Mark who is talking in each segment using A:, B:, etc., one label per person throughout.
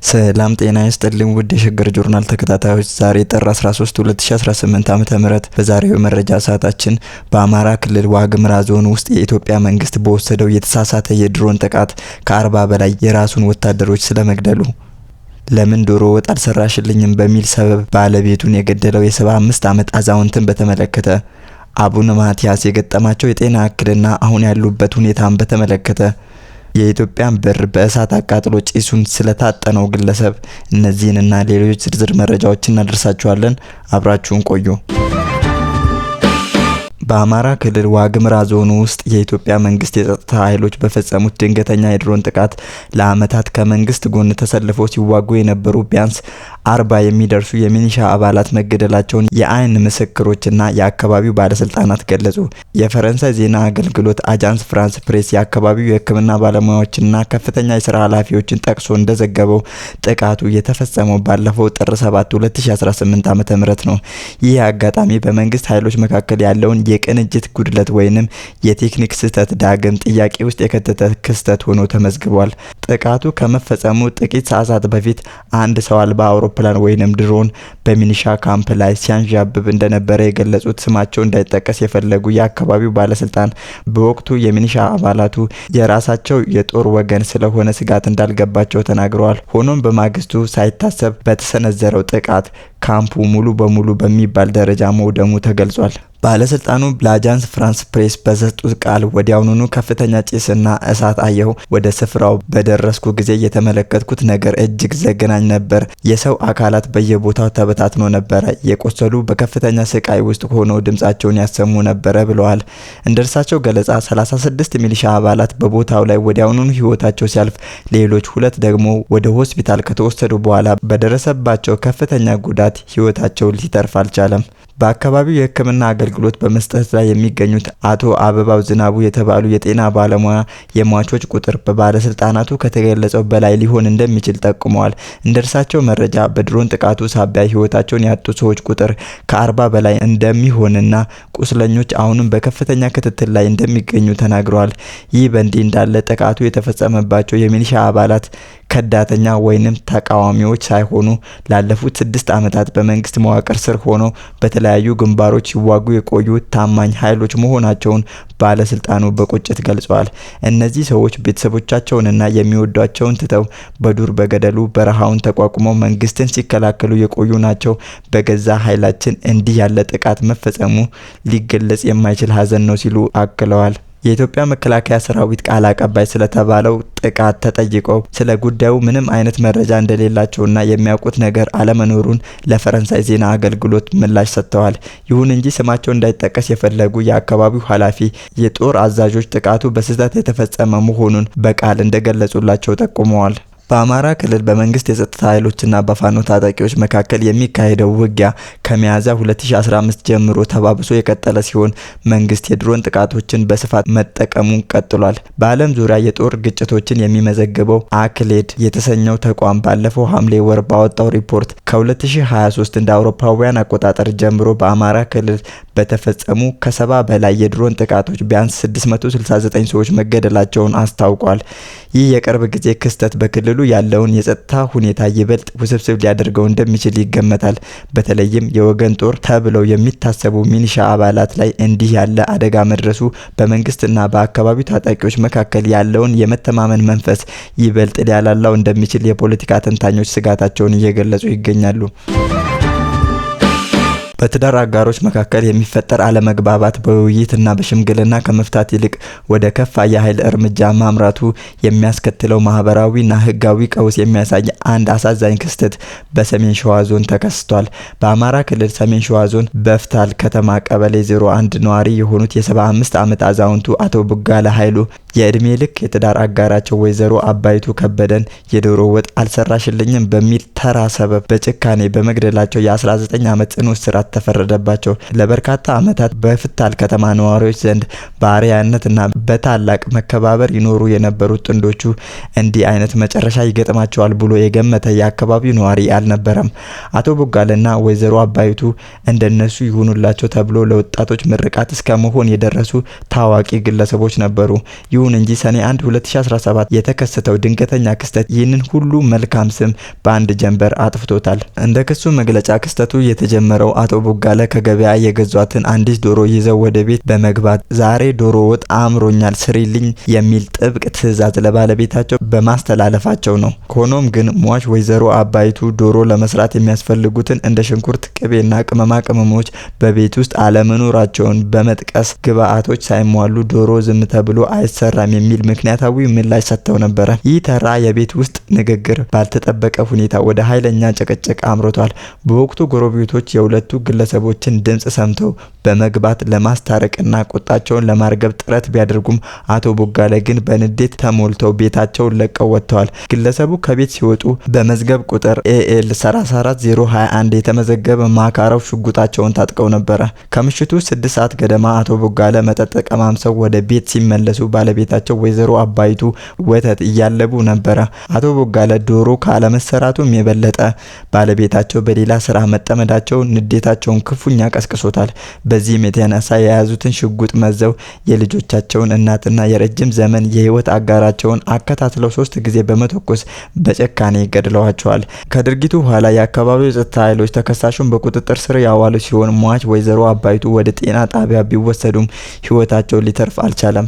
A: ሰላም ጤና ይስጥልኝ ውድ የሸገር ጆርናል ተከታታዮች፣ ዛሬ ጥር 13 2018 ዓ.ም በዛሬው መረጃ ሰዓታችን በአማራ ክልል ዋግምራ ዞን ውስጥ የኢትዮጵያ መንግስት በወሰደው የተሳሳተ የድሮን ጥቃት ከ40 በላይ የራሱን ወታደሮች ስለመግደሉ፣ ለምን ዶሮ ወጥ አልሰራሽልኝም በሚል ሰበብ ባለቤቱን የገደለው የ75 ዓመት አዛውንትን በተመለከተ፣ አቡነ ማቲያስ የገጠማቸው የጤና እክልና አሁን ያሉበት ሁኔታን በተመለከተ፣ የኢትዮጵያን በር በእሳት አቃጥሎ ጭሱን ስለታጠነው ግለሰብ፣ እነዚህንና ሌሎች ዝርዝር መረጃዎችን እናደርሳችኋለን። አብራችሁን ቆዩ። በአማራ ክልል ዋግምራ ዞን ውስጥ የኢትዮጵያ መንግስት የጸጥታ ኃይሎች በፈጸሙት ድንገተኛ የድሮን ጥቃት ለአመታት ከመንግስት ጎን ተሰልፈው ሲዋጉ የነበሩ ቢያንስ 40 የሚደርሱ የሚኒሻ አባላት መገደላቸውን የአይን ምስክሮችና የአካባቢው ባለስልጣናት ገለጹ። የፈረንሳይ ዜና አገልግሎት አጃንስ ፍራንስ ፕሬስ የአካባቢው የሕክምና ባለሙያዎችና ከፍተኛ የስራ ኃላፊዎችን ጠቅሶ እንደዘገበው ጥቃቱ የተፈጸመው ባለፈው ጥር 7 2018 ዓ.ም ነው። ይህ አጋጣሚ በመንግስት ኃይሎች መካከል ያለውን የቅንጅት ጉድለት ወይንም የቴክኒክ ስህተት ዳግም ጥያቄ ውስጥ የከተተ ክስተት ሆኖ ተመዝግቧል። ጥቃቱ ከመፈጸሙ ጥቂት ሰዓታት በፊት አንድ ሰው አልባ አውሮፕላን ወይንም ድሮን በሚኒሻ ካምፕ ላይ ሲያንዣብብ እንደነበረ የገለጹት ስማቸው እንዳይጠቀስ የፈለጉ የአካባቢው ባለስልጣን በወቅቱ የሚኒሻ አባላቱ የራሳቸው የጦር ወገን ስለሆነ ስጋት እንዳልገባቸው ተናግረዋል። ሆኖም በማግስቱ ሳይታሰብ በተሰነዘረው ጥቃት ካምፑ ሙሉ በሙሉ በሚባል ደረጃ መውደሙ ተገልጿል። ባለስልጣኑ ለአጃንስ ፍራንስ ፕሬስ በሰጡት ቃል ወዲያውኑ ከፍተኛ ጭስና እሳት አየሁ። ወደ ስፍራው በደረስኩ ጊዜ የተመለከትኩት ነገር እጅግ ዘግናኝ ነበር። የሰው አካላት በየቦታው ተበታትኖ ነበረ። የቆሰሉ በከፍተኛ ስቃይ ውስጥ ሆነው ድምጻቸውን ያሰሙ ነበረ ብለዋል። እንደርሳቸው ገለጻ 36 ሚሊሻ አባላት በቦታው ላይ ወዲያውኑ ህይወታቸው ሲያልፍ፣ ሌሎች 2 ደግሞ ወደ ሆስፒታል ከተወሰዱ በኋላ በደረሰባቸው ከፍተኛ ጉዳት ህይወታቸው ሊተርፍ አልቻለም። በአካባቢው የሕክምና አገልግሎት በመስጠት ላይ የሚገኙት አቶ አበባው ዝናቡ የተባሉ የጤና ባለሙያ የሟቾች ቁጥር በባለስልጣናቱ ከተገለጸው በላይ ሊሆን እንደሚችል ጠቁመዋል። እንደርሳቸው መረጃ በድሮን ጥቃቱ ሳቢያ ህይወታቸውን ያጡ ሰዎች ቁጥር ከ40 በላይ እንደሚሆንና ቁስለኞች አሁንም በከፍተኛ ክትትል ላይ እንደሚገኙ ተናግረዋል። ይህ በእንዲህ እንዳለ ጥቃቱ የተፈጸመባቸው የሚሊሻ አባላት ከዳተኛ ወይንም ተቃዋሚዎች ሳይሆኑ ላለፉት 6 ዓመታት በመንግስት መዋቅር ስር ሆነው በተለያዩ ግንባሮች ሲዋጉ የቆዩ ታማኝ ኃይሎች መሆናቸውን ባለስልጣኑ በቁጭት ገልጸዋል። እነዚህ ሰዎች ቤተሰቦቻቸውንና የሚወዷቸውን ትተው በዱር በገደሉ በረሃውን ተቋቁመው መንግስትን ሲከላከሉ የቆዩ ናቸው። በገዛ ኃይላችን እንዲህ ያለ ጥቃት መፈጸሙ ሊገለጽ የማይችል ሀዘን ነው ሲሉ አክለዋል። የኢትዮጵያ መከላከያ ሰራዊት ቃል አቀባይ ስለተባለው ጥቃት ተጠይቀው ስለ ጉዳዩ ምንም አይነት መረጃ እንደሌላቸውና የሚያውቁት ነገር አለመኖሩን ለፈረንሳይ ዜና አገልግሎት ምላሽ ሰጥተዋል። ይሁን እንጂ ስማቸው እንዳይጠቀስ የፈለጉ የአካባቢው ኃላፊ የጦር አዛዦች ጥቃቱ በስህተት የተፈጸመ መሆኑን በቃል እንደገለጹላቸው ጠቁመዋል። በአማራ ክልል በመንግስት የጸጥታ ኃይሎችና በፋኖ ታጣቂዎች መካከል የሚካሄደው ውጊያ ከሚያዝያ 2015 ጀምሮ ተባብሶ የቀጠለ ሲሆን መንግስት የድሮን ጥቃቶችን በስፋት መጠቀሙን ቀጥሏል። በዓለም ዙሪያ የጦር ግጭቶችን የሚመዘግበው አክሌድ የተሰኘው ተቋም ባለፈው ሐምሌ ወር ባወጣው ሪፖርት ከ2023 እንደ አውሮፓውያን አቆጣጠር ጀምሮ በአማራ ክልል በተፈጸሙ ከ70 በላይ የድሮን ጥቃቶች ቢያንስ 669 ሰዎች መገደላቸውን አስታውቋል። ይህ የቅርብ ጊዜ ክስተት በክልሉ ያለውን የጸጥታ ሁኔታ ይበልጥ ውስብስብ ሊያደርገው እንደሚችል ይገመታል። በተለይም የወገን ጦር ተብለው የሚታሰቡ ሚኒሻ አባላት ላይ እንዲህ ያለ አደጋ መድረሱ በመንግስትና በአካባቢው ታጣቂዎች መካከል ያለውን የመተማመን መንፈስ ይበልጥ ሊያላላው እንደሚችል የፖለቲካ ተንታኞች ስጋታቸውን እየገለጹ ይገኛሉ። በትዳር አጋሮች መካከል የሚፈጠር አለመግባባት በውይይትና በሽምግልና ከመፍታት ይልቅ ወደ ከፋ የኃይል እርምጃ ማምራቱ የሚያስከትለው ማህበራዊና ሕጋዊ ቀውስ የሚያሳይ አንድ አሳዛኝ ክስተት በሰሜን ሸዋ ዞን ተከስቷል። በአማራ ክልል ሰሜን ሸዋ ዞን በፍታል ከተማ ቀበሌ 01 ነዋሪ የሆኑት የ75 ዓመት አዛውንቱ አቶ ቡጋለ ኃይሉ የእድሜ ልክ የትዳር አጋራቸው ወይዘሮ አባይቱ ከበደን የዶሮ ወጥ አልሰራሽልኝም በሚል ተራ ሰበብ በጭካኔ በመግደላቸው የ19 ዓመት ጽኑ እስራት ተፈረደባቸው። ለበርካታ ዓመታት በፍታል ከተማ ነዋሪዎች ዘንድ በአርአያነትና በታላቅ መከባበር ይኖሩ የነበሩት ጥንዶቹ እንዲህ አይነት መጨረሻ ይገጥማቸዋል ብሎ የገመተ የአካባቢው ነዋሪ አልነበረም። አቶ ቡጋለና ወይዘሮ አባይቱ እንደነሱ ይሁኑላቸው ተብሎ ለወጣቶች ምርቃት እስከ መሆን የደረሱ ታዋቂ ግለሰቦች ነበሩ። ይሁን ይሁን እንጂ ሰኔ 1 2017 የተከሰተው ድንገተኛ ክስተት ይህንን ሁሉ መልካም ስም በአንድ ጀንበር አጥፍቶታል። እንደ ክሱ መግለጫ ክስተቱ የተጀመረው አቶ ቦጋለ ከገበያ የገዟትን አንዲት ዶሮ ይዘው ወደ ቤት በመግባት ዛሬ ዶሮ ወጥ አምሮኛል ስሪልኝ የሚል ጥብቅ ትዕዛዝ ለባለቤታቸው በማስተላለፋቸው ነው። ሆኖም ግን ሟች ወይዘሮ አባይቱ ዶሮ ለመስራት የሚያስፈልጉትን እንደ ሽንኩርት፣ ቅቤና ቅመማ ቅመሞች በቤት ውስጥ አለመኖራቸውን በመጥቀስ ግብአቶች ሳይሟሉ ዶሮ ዝም ተብሎ አይሰራም የሚል ምክንያታዊ ምላሽ ሰጥተው ነበረ። ይህ ተራ የቤት ውስጥ ንግግር ባልተጠበቀ ሁኔታ ወደ ኃይለኛ ጭቅጭቅ አምርቷል። በወቅቱ ጎረቤቶች የሁለቱ ግለሰቦችን ድምጽ ሰምተው በመግባት ለማስታረቅና ቁጣቸውን ለማርገብ ጥረት ቢያደርጉም አቶ ቦጋለ ግን በንዴት ተሞልተው ቤታቸውን ለቀው ወጥተዋል። ግለሰቡ ከቤት ሲወጡ በመዝገብ ቁጥር ኤኤል 34021 የተመዘገበ ማካራው ሽጉጣቸውን ታጥቀው ነበረ። ከምሽቱ 6 ሰዓት ገደማ አቶ ቦጋለ መጠጥ ቀማምሰው ወደ ቤት ሲመለሱ ባለቤታቸው ወይዘሮ አባይቱ ወተት እያለቡ ነበረ። አቶ ቦጋለ ዶሮ ካለመሰራቱም የበለጠ ባለቤታቸው በሌላ ስራ መጠመዳቸው ንዴታቸውን ክፉኛ ቀስቅሶታል። በዚህም የተነሳ የያዙትን ሽጉጥ መዘው የልጆቻቸውን እናትና የረጅም ዘመን የህይወት አጋራቸውን አከታትለው 3 ጊዜ በመተኮስ በጨካኔ ገድለዋቸዋል። ከድርጊቱ በኋላ የአካባቢው የጸጥታ ኃይሎች ተከሳሹን በቁጥጥር ስር ያዋሉ ሲሆን ሟች ወይዘሮ አባይቱ ወደ ጤና ጣቢያ ቢወሰዱም ህይወታቸው ሊተርፍ አልቻለም።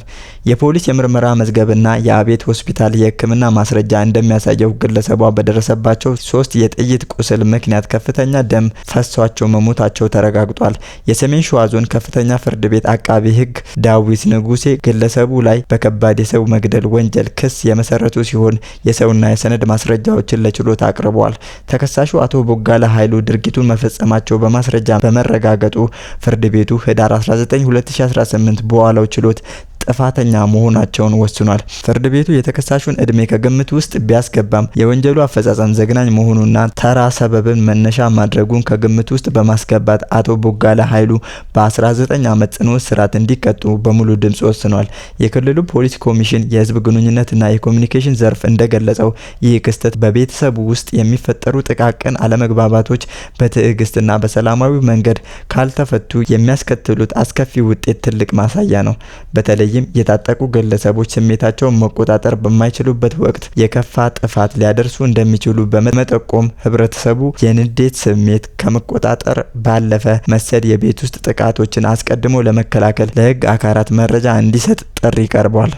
A: የፖሊስ የምርመራ መዝገብና የአቤት ሆስፒታል የህክምና ማስረጃ እንደሚያሳየው ግለሰቧ በደረሰባቸው 3 የጥይት ቁስል ምክንያት ከፍተኛ ደም ፈሷቸው መሞታቸው ተረጋግጧል። የሰሜን ሸዋ ዞን ከፍተኛ ፍርድ ቤት አቃቢ ህግ ዳዊት ንጉሴ ግለሰቡ ላይ በከባድ የሰው መግደል ወንጀል ክስ የመሰረቱ ሲሆን የሰውና የሰነድ ማስረጃዎችን ለችሎት አቅርበዋል። ተከሳሹ አቶ ቦጋለ ኃይሉ ድርጊቱን መፈጸማቸው በማስረጃ በመረጋገጡ ፍርድ ቤቱ ህዳር 19 2018 በዋለው ችሎት ጥፋተኛ መሆናቸውን ወስኗል። ፍርድ ቤቱ የተከሳሹን እድሜ ከግምት ውስጥ ቢያስገባም የወንጀሉ አፈጻጸም ዘግናኝ መሆኑና ተራ ሰበብን መነሻ ማድረጉን ከግምት ውስጥ በማስገባት አቶ ቦጋለ ኃይሉ በ19 ዓመት ጽኑ እስራት እንዲቀጡ በሙሉ ድምጽ ወስኗል። የክልሉ ፖሊስ ኮሚሽን የህዝብ ግንኙነትና የኮሚኒኬሽን ዘርፍ እንደገለጸው ይህ ክስተት በቤተሰቡ ውስጥ የሚፈጠሩ ጥቃቅን አለመግባባቶች በትዕግስትና በሰላማዊ መንገድ ካልተፈቱ የሚያስከትሉት አስከፊ ውጤት ትልቅ ማሳያ ነው። በተለይም የታጠቁ ግለሰቦች ስሜታቸውን መቆጣጠር በማይችሉበት ወቅት የከፋ ጥፋት ሊያደርሱ እንደሚችሉ በመጠቆም ህብረተሰቡ የንዴት ስሜት ከመቆጣጠር ባለፈ መሰል የቤት ውስጥ ጥቃቶችን አስቀድሞ ለመከላከል ለህግ አካላት መረጃ እንዲሰጥ ጥሪ ቀርቧል።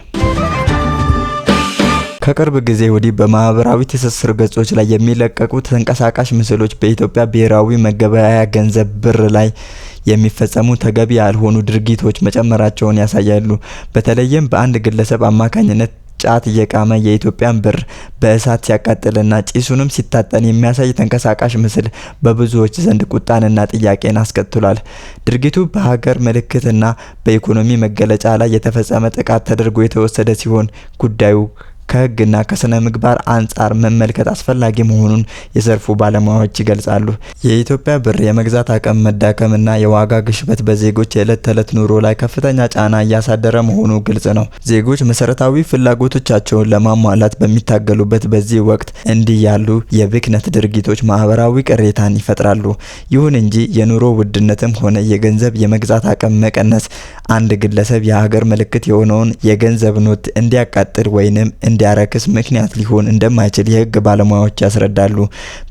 A: ከቅርብ ጊዜ ወዲህ በማህበራዊ ትስስር ገጾች ላይ የሚለቀቁ ተንቀሳቃሽ ምስሎች በኢትዮጵያ ብሔራዊ መገበያያ ገንዘብ ብር ላይ የሚፈጸሙ ተገቢ ያልሆኑ ድርጊቶች መጨመራቸውን ያሳያሉ። በተለይም በአንድ ግለሰብ አማካኝነት ጫት እየቃመ የኢትዮጵያን ብር በእሳት ሲያቃጥልና ጭሱንም ሲታጠን የሚያሳይ ተንቀሳቃሽ ምስል በብዙዎች ዘንድ ቁጣንና ጥያቄን አስከትሏል። ድርጊቱ በሀገር ምልክትና በኢኮኖሚ መገለጫ ላይ የተፈጸመ ጥቃት ተደርጎ የተወሰደ ሲሆን ጉዳዩ ከህግና ከስነ ምግባር አንጻር መመልከት አስፈላጊ መሆኑን የዘርፉ ባለሙያዎች ይገልጻሉ። የኢትዮጵያ ብር የመግዛት አቅም መዳከምና የዋጋ ግሽበት በዜጎች የዕለት ተዕለት ኑሮ ላይ ከፍተኛ ጫና እያሳደረ መሆኑ ግልጽ ነው። ዜጎች መሰረታዊ ፍላጎቶቻቸውን ለማሟላት በሚታገሉበት በዚህ ወቅት እንዲህ ያሉ የብክነት ድርጊቶች ማህበራዊ ቅሬታን ይፈጥራሉ። ይሁን እንጂ የኑሮ ውድነትም ሆነ የገንዘብ የመግዛት አቅም መቀነስ አንድ ግለሰብ የሀገር ምልክት የሆነውን የገንዘብ ኖት እንዲያቃጥል ወይንም እንዲያረክስ ምክንያት ሊሆን እንደማይችል የህግ ባለሙያዎች ያስረዳሉ።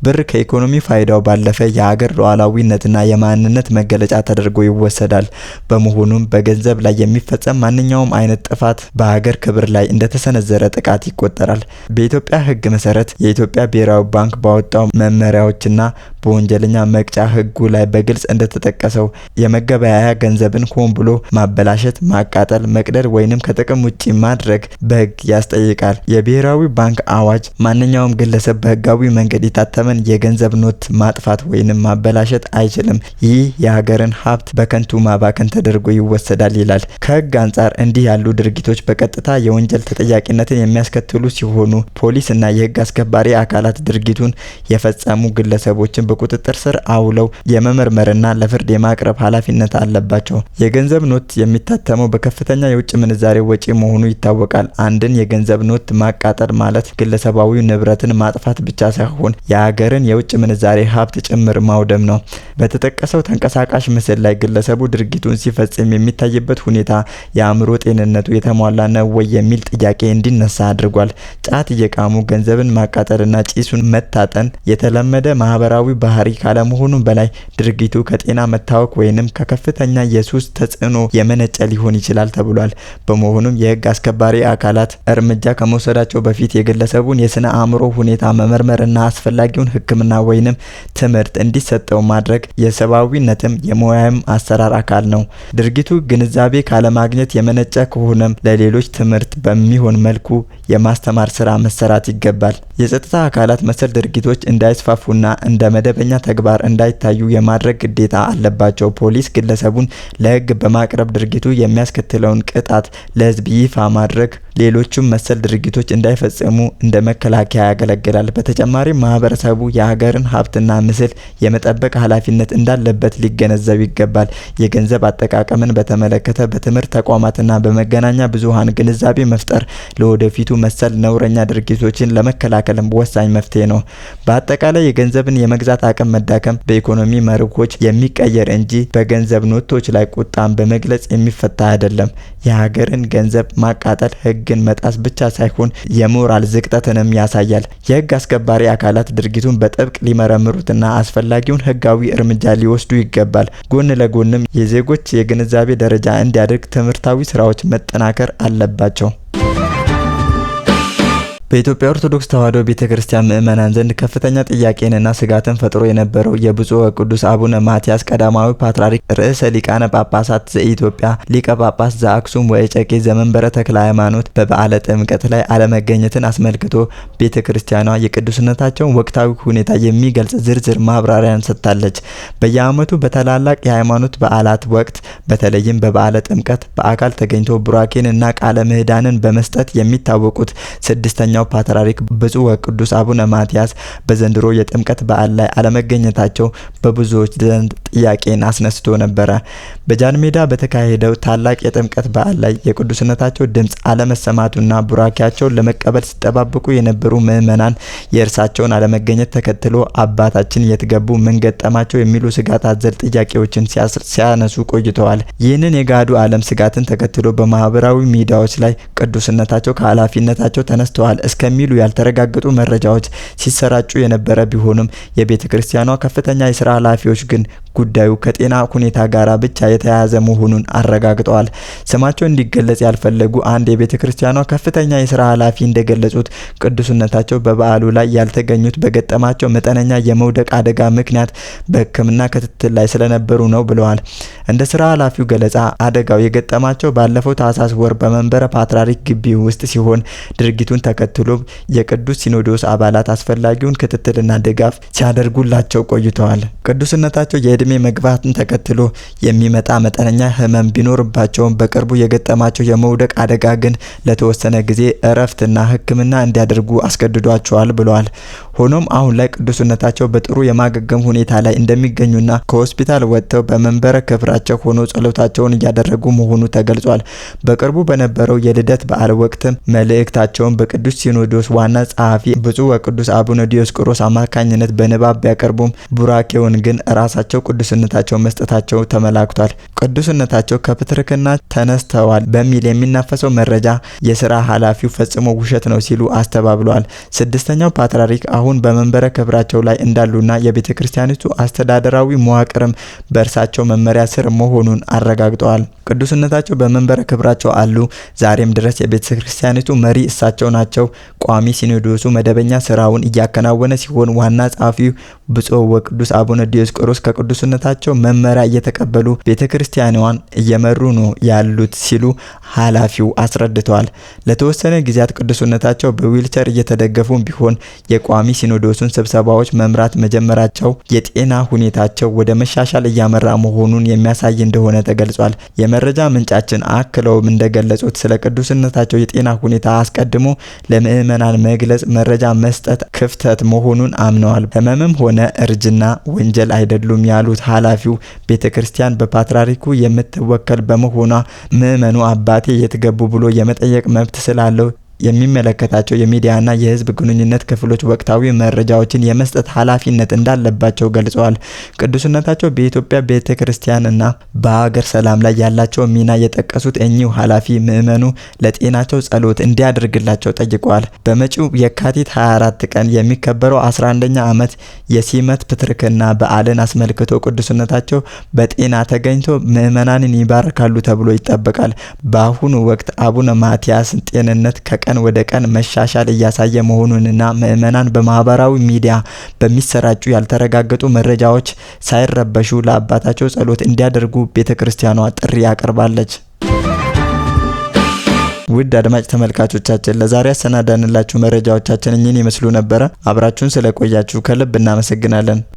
A: ብር ከኢኮኖሚ ፋይዳው ባለፈ የሀገር ሉዓላዊነትና የማንነት መገለጫ ተደርጎ ይወሰዳል። በመሆኑም በገንዘብ ላይ የሚፈጸም ማንኛውም አይነት ጥፋት በሀገር ክብር ላይ እንደተሰነዘረ ጥቃት ይቆጠራል። በኢትዮጵያ ህግ መሰረት የኢትዮጵያ ብሔራዊ ባንክ ባወጣው መመሪያዎችና በወንጀለኛ መቅጫ ህጉ ላይ በግልጽ እንደተጠቀሰው የመገበያያ ገንዘብን ሆን ብሎ ማበላሸት፣ ማቃጠል፣ መቅደድ ወይንም ከጥቅም ውጪ ማድረግ በህግ ያስጠይቃል። የብሔራዊ ባንክ አዋጅ ማንኛውም ግለሰብ በህጋዊ መንገድ የታተመን የገንዘብ ኖት ማጥፋት ወይንም ማበላሸት አይችልም። ይህ የሀገርን ሀብት በከንቱ ማባከን ተደርጎ ይወሰዳል ይላል። ከህግ አንጻር እንዲህ ያሉ ድርጊቶች በቀጥታ የወንጀል ተጠያቂነትን የሚያስከትሉ ሲሆኑ ፖሊስና የህግ አስከባሪ አካላት ድርጊቱን የፈጸሙ ግለሰቦችን በቁጥጥር ስር አውለው የመመርመርና ለፍርድ የማቅረብ ኃላፊነት አለባቸው። የገንዘብ ኖት የሚታተመው በከፍተኛ የውጭ ምንዛሬ ወጪ መሆኑ ይታወቃል። አንድን የገንዘብ ኖት ማቃጠል ማለት ግለሰባዊ ንብረትን ማጥፋት ብቻ ሳይሆን የሀገርን የውጭ ምንዛሬ ሀብት ጭምር ማውደም ነው። በተጠቀሰው ተንቀሳቃሽ ምስል ላይ ግለሰቡ ድርጊቱን ሲፈጽም የሚታይበት ሁኔታ የአእምሮ ጤንነቱ የተሟላ ነው ወይ የሚል ጥያቄ እንዲነሳ አድርጓል። ጫት እየቃሙ ገንዘብን ማቃጠልና ጭሱን መታጠን የተለመደ ማህበራዊ ባህሪ ካለመሆኑ በላይ ድርጊቱ ከጤና መታወክ ወይንም ከከፍተኛ የሱስ ተጽዕኖ የመነጨ ሊሆን ይችላል ተብሏል። በመሆኑም የህግ አስከባሪ አካላት እርምጃ ከመውሰዳቸው በፊት የግለሰቡን የስነ አእምሮ ሁኔታ መመርመርና አስፈላጊውን ሕክምና ወይንም ትምህርት እንዲሰጠው ማድረግ የሰብአዊነትም የሙያም አሰራር አካል ነው። ድርጊቱ ግንዛቤ ካለማግኘት የመነጨ ከሆነም ለሌሎች ትምህርት በሚሆን መልኩ የማስተማር ስራ መሰራት ይገባል። የጸጥታ አካላት መሰል ድርጊቶች እንዳይስፋፉና እንደ መደበኛ ተግባር እንዳይታዩ የማድረግ ግዴታ አለባቸው። ፖሊስ ግለሰቡን ለህግ በማቅረብ ድርጊቱ የሚያስከትለውን ቅጣት ለህዝብ ይፋ ማድረግ ሌሎችም መሰል ድርጊቶች እንዳይፈጸሙ እንደ መከላከያ ያገለግላል። በተጨማሪም ማህበረሰቡ የሀገርን ሀብትና ምስል የመጠበቅ ኃላፊነት እንዳለበት ሊገነዘብ ይገባል። የገንዘብ አጠቃቀምን በተመለከተ በትምህርት ተቋማትና በመገናኛ ብዙሃን ግንዛቤ መፍጠር ለወደፊቱ መሰል ነውረኛ ድርጊቶችን ለመከላከልም ወሳኝ መፍትሄ ነው። በአጠቃላይ የገንዘብን የመግዛት አቅም መዳከም በኢኮኖሚ መርሆች የሚቀየር እንጂ በገንዘብ ኖቶች ላይ ቁጣን በመግለጽ የሚፈታ አይደለም። የሀገርን ገንዘብ ማቃጠል ህግን መጣስ ብቻ ሳይሆን የሞራል ዝቅጠትንም ያሳያል። የህግ አስከባሪ አካላት ድርጊቱን በጥብቅ ሊመረምሩትና አስፈላጊውን ህጋዊ እርምጃ ሊወስዱ ይገባል። ጎን ለጎንም የዜጎች የግንዛቤ ደረጃ እንዲያድግ ትምህርታዊ ስራዎች መጠናከር አለባቸው። በኢትዮጵያ ኦርቶዶክስ ተዋሕዶ ቤተክርስቲያን ምእመናን ዘንድ ከፍተኛ ጥያቄንና ስጋትን ፈጥሮ የነበረው የብፁዕ ወቅዱስ አቡነ ማትያስ ቀዳማዊ ፓትርያርክ ርዕሰ ሊቃነ ጳጳሳት ዘኢትዮጵያ ሊቀ ጳጳስ ዘአክሱም ወእጨጌ ዘመንበረ ተክለ ሃይማኖት በበዓለ ጥምቀት ላይ አለመገኘትን አስመልክቶ ቤተክርስቲያኗ የቅዱስነታቸውን ወቅታዊ ሁኔታ የሚገልጽ ዝርዝር ማብራሪያን ሰጥታለች። በየዓመቱ በታላላቅ የሃይማኖት በዓላት ወቅት በተለይም በበዓለ ጥምቀት በአካል ተገኝቶ ቡራኬንና ቃለ ምዕዳንን በመስጠት የሚታወቁት ስድስተኛው ፓትርያርክ ብፁዕ ወቅዱስ አቡነ ማትያስ በዘንድሮ የጥምቀት በዓል ላይ አለመገኘታቸው በብዙዎች ዘንድ ጥያቄን አስነስቶ ነበረ። በጃን ሜዳ በተካሄደው ታላቅ የጥምቀት በዓል ላይ የቅዱስነታቸው ድምጽ አለመሰማቱና ቡራኬያቸውን ለመቀበል ሲጠባበቁ የነበሩ ምዕመናን የእርሳቸውን አለመገኘት ተከትሎ አባታችን የት ገቡ፣ ምን ገጠማቸው የሚሉ ስጋት አዘል ጥያቄዎችን ሲያነሱ ቆይተዋል። ይህንን የጋዱ ዓለም ስጋትን ተከትሎ በማህበራዊ ሚዲያዎች ላይ ቅዱስነታቸው ከኃላፊነታቸው ተነስተዋል እስከሚሉ ያልተረጋገጡ መረጃዎች ሲሰራጩ የነበረ ቢሆንም የቤተ ክርስቲያኗ ከፍተኛ የስራ ኃላፊዎች ግን ጉዳዩ ከጤና ሁኔታ ጋር ብቻ የተያያዘ መሆኑን አረጋግጠዋል። ስማቸው እንዲገለጽ ያልፈለጉ አንድ የቤተ ክርስቲያኗ ከፍተኛ የስራ ኃላፊ እንደገለጹት ቅዱስነታቸው በበዓሉ ላይ ያልተገኙት በገጠማቸው መጠነኛ የመውደቅ አደጋ ምክንያት በሕክምና ክትትል ላይ ስለነበሩ ነው ብለዋል። እንደ ስራ ኃላፊው ገለጻ አደጋው የገጠማቸው ባለፈው ታህሳስ ወር በመንበረ ፓትርያርክ ግቢ ውስጥ ሲሆን ድርጊቱን ተከትሎ የቅዱስ ሲኖዶስ አባላት አስፈላጊውን ክትትልና ድጋፍ ሲያደርጉላቸው ቆይተዋል። ቅዱስነታቸው የእድሜ መግባትን ተከትሎ የሚመጣ መጠነኛ ህመም ቢኖርባቸውም በቅርቡ የገጠማቸው የመውደቅ አደጋ ግን ለተወሰነ ጊዜ እረፍትና ሕክምና እንዲያደርጉ አስገድዷቸዋል ብለዋል። ሆኖም አሁን ላይ ቅዱስነታቸው በጥሩ የማገገም ሁኔታ ላይ እንደሚገኙና ከሆስፒታል ወጥተው በመንበረ ክብራቸው ሆኖ ጸሎታቸውን እያደረጉ መሆኑ ተገልጿል። በቅርቡ በነበረው የልደት በዓል ወቅትም መልእክታቸውን በቅዱስ ሲኖዶስ ዋና ጸሐፊ ብፁዕ ወቅዱስ አቡነ ዲዮስቆሮስ አማካኝነት በንባብ ቢያቀርቡም ቡራኬውን ግን ራሳቸው ቅዱስነታቸው መስጠታቸው ተመላክቷል። ቅዱስነታቸው ከፕትርክና ተነስተዋል በሚል የሚናፈሰው መረጃ የስራ ኃላፊው ፈጽሞ ውሸት ነው ሲሉ አስተባብለዋል። ስድስተኛው ፓትርያርክ አሁን በመንበረ ክብራቸው ላይ እንዳሉና የቤተ ክርስቲያኒቱ አስተዳደራዊ መዋቅርም በእርሳቸው መመሪያ ስር መሆኑን አረጋግጠዋል። ቅዱስነታቸው በመንበረ ክብራቸው አሉ። ዛሬም ድረስ የቤተ ክርስቲያኒቱ መሪ እሳቸው ናቸው። ቋሚ ሲኖዶሱ መደበኛ ስራውን እያከናወነ ሲሆን ዋና ጸሐፊው ብፁዕ ወቅዱስ አቡነ ዲዮስቆሮስ ከቅዱስ ከቅዱስነታቸው መመሪያ እየተቀበሉ ቤተክርስቲያኗን እየመሩ ነው ያሉት ሲሉ ኃላፊው አስረድተዋል። ለተወሰነ ጊዜያት ቅዱስነታቸው በዊልቸር እየተደገፉ ቢሆን የቋሚ ሲኖዶሱን ስብሰባዎች መምራት መጀመራቸው የጤና ሁኔታቸው ወደ መሻሻል እያመራ መሆኑን የሚያሳይ እንደሆነ ተገልጿል። የመረጃ ምንጫችን አክለውም እንደገለጹት ስለ ቅዱስነታቸው የጤና ሁኔታ አስቀድሞ ለምእመናን መግለጽ፣ መረጃ መስጠት ክፍተት መሆኑን አምነዋል። ህመምም ሆነ እርጅና ወንጀል አይደሉም ያሉት ኃላፊው ቤተክርስቲያን በፓትርያርኩ የምትወከል በመሆኗ ምእመኑ አባቴ የትገቡ ብሎ የመጠየቅ መብት ስላለው የሚመለከታቸው የሚዲያና የህዝብ ግንኙነት ክፍሎች ወቅታዊ መረጃዎችን የመስጠት ኃላፊነት እንዳለባቸው ገልጸዋል። ቅዱስነታቸው በኢትዮጵያ ቤተክርስቲያንና በሀገር ሰላም ላይ ያላቸው ሚና የጠቀሱት እኚሁ ኃላፊ ምእመኑ ለጤናቸው ጸሎት እንዲያደርግላቸው ጠይቀዋል። በመጪው የካቲት 24 ቀን የሚከበረው 11ኛ ዓመት የሲመት ፕትርክና በዓልን አስመልክቶ ቅዱስነታቸው በጤና ተገኝቶ ምእመናንን ይባርካሉ ተብሎ ይጠበቃል። በአሁኑ ወቅት አቡነ ማቲያስ ጤንነት ከቀን ወደ ቀን መሻሻል እያሳየ መሆኑንና ምእመናን በማህበራዊ ሚዲያ በሚሰራጩ ያልተረጋገጡ መረጃዎች ሳይረበሹ ለአባታቸው ጸሎት እንዲያደርጉ ቤተክርስቲያኗ ጥሪ አቀርባለች። ውድ አድማጭ ተመልካቾቻችን ለዛሬ ያሰናዳንላችሁ መረጃዎቻችን እኚህን ይመስሉ ነበር። አብራችሁን ስለቆያችሁ ከልብ እናመሰግናለን።